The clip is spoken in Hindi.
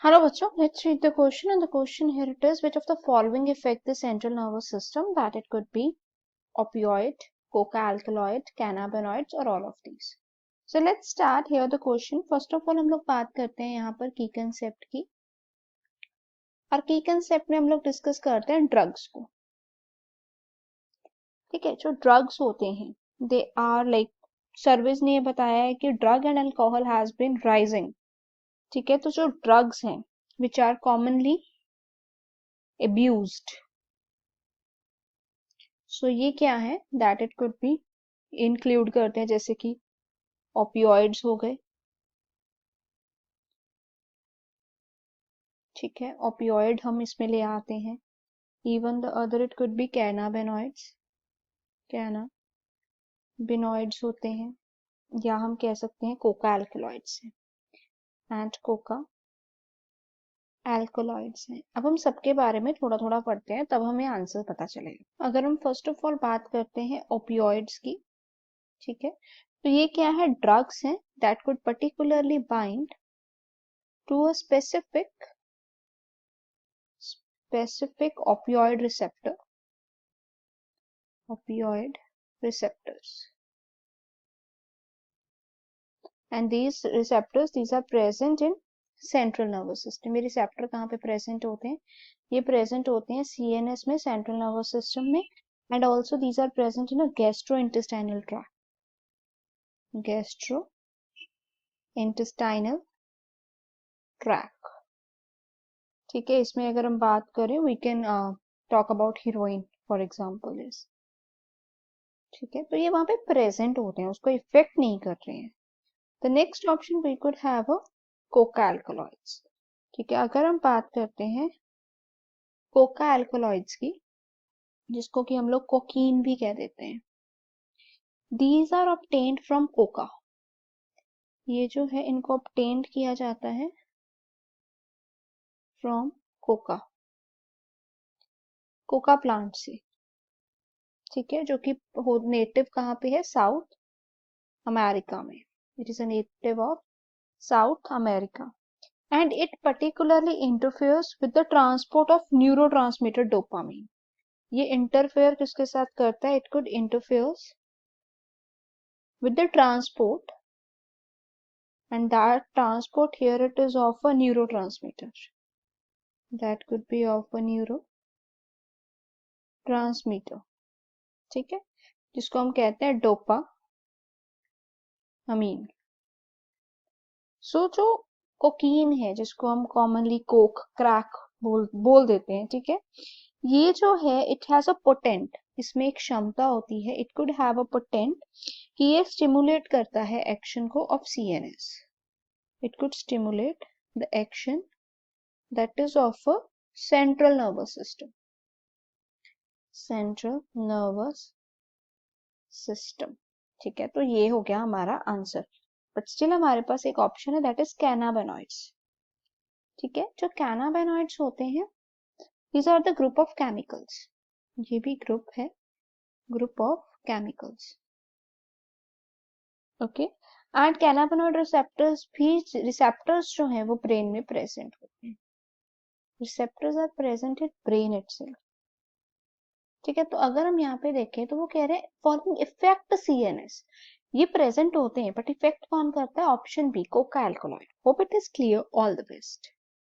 Hello bachcho, let's read the question, and the question here it is, which of the following affect the central nervous system? That it could be opioid, coca alkaloid, cannabinoids or all of these. So let's start here the question. First of all हम लोग बात करते हैं यहाँ पर की कंसेप्ट की, और की कंसेप्ट में हम लोग डिस्कस करते हैं ड्रग्स को. ठीक है, जो ड्रग्स होते हैं दे आर लाइक, सर्विस ने ये बताया है कि drug and alcohol has been rising. ठीक है, तो जो ड्रग्स हैं which are commonly abused. So ये क्या है, that it could be include करते हैं जैसे कि ओपियोइड्स हो गए. ठीक है, ओपियोइड हम इसमें ले आते हैं. Even the other it could B cannabinoids, cannabinoids होते हैं, या हम कह सकते हैं कोका एल्कलॉइड्स हैं, एंड कोका एल्कोलॉइड्स हैं. अब हम सबके बारे में थोड़ा थोड़ा पढ़ते हैं, तब हमें आंसर पता चलेगा. अगर हम फर्स्ट ऑफ ऑल बात करते हैं ओपियोइड्स की, ठीक है, तो ये क्या है, ड्रग्स हैं that could particularly bind to a specific opioid receptors, and these are present in central nervous system. ये रिसेप्टर कहाँ पे प्रेजेंट होते हैं, ये प्रेजेंट होते हैं CNS में, सेंट्रल नर्वस सिस्टम में, and also these are present in a gastrointestinal track. ठीक है, इसमें अगर हम बात करें, we can talk about heroin for example is. ठीक है, तो ये वहां पे प्रेजेंट होते हैं, उसको इफेक्ट नहीं कर रहे हैं. The next option we could have a coca alkaloids. ठीक है, अगर हम बात करते हैं कोका एल्कलॉइड्स की, जिसको कि हम लोग कोकीन भी कह देते हैं, these are obtained from coca. ये जो है इनको ऑब्टेन्ड किया जाता है फ्रॉम कोका प्लांट से. ठीक है, जो कि नेटिव कहाँ पे है, साउथ अमेरिका में. It is a native of south America, and it particularly interferes with the transport of neurotransmitter dopamine. ये इंटरफेयर किसके साथ करता है, it could interferes with the transport, and that transport here it is of a neurotransmitter, that could be of a neurotransmitter. ठीक है, जिसको हम कहते हैं डोपामीन. सो जो कोकीन है, जिसको हम कॉमनली कोक क्रैक बोल देते हैं, ठीक है, ये जो है इट हैज अ पोटेंट, इसमें एक क्षमता होती है, it could have a potent कि ये स्टिमुलेट करता है एक्शन को of CNS. It could stimulate the action that is of a central nervous system. ठीक है, तो ये हो गया हमारा आंसर. बट स्टिल हमारे पास एक ऑप्शन है, दैट इज कैनाबिनॉइड्स. ठीक है, जो कैनाबिनॉइड्स होते हैं, these are the group of chemicals. ये भी ग्रुप है, group of chemicals. Okay, and cannabinoid receptors जो हैं वो ब्रेन में प्रेजेंट होते हैं. Receptors are present in brain itself. ठीक है, तो अगर हम यहाँ पे देखें तो वो कह रहे हैं फॉलोइंग इफेक्ट CNS, ये प्रेजेंट होते हैं, बट इफेक्ट कौन करता है, option B coca alkaloid. Hope it is clear. All the best.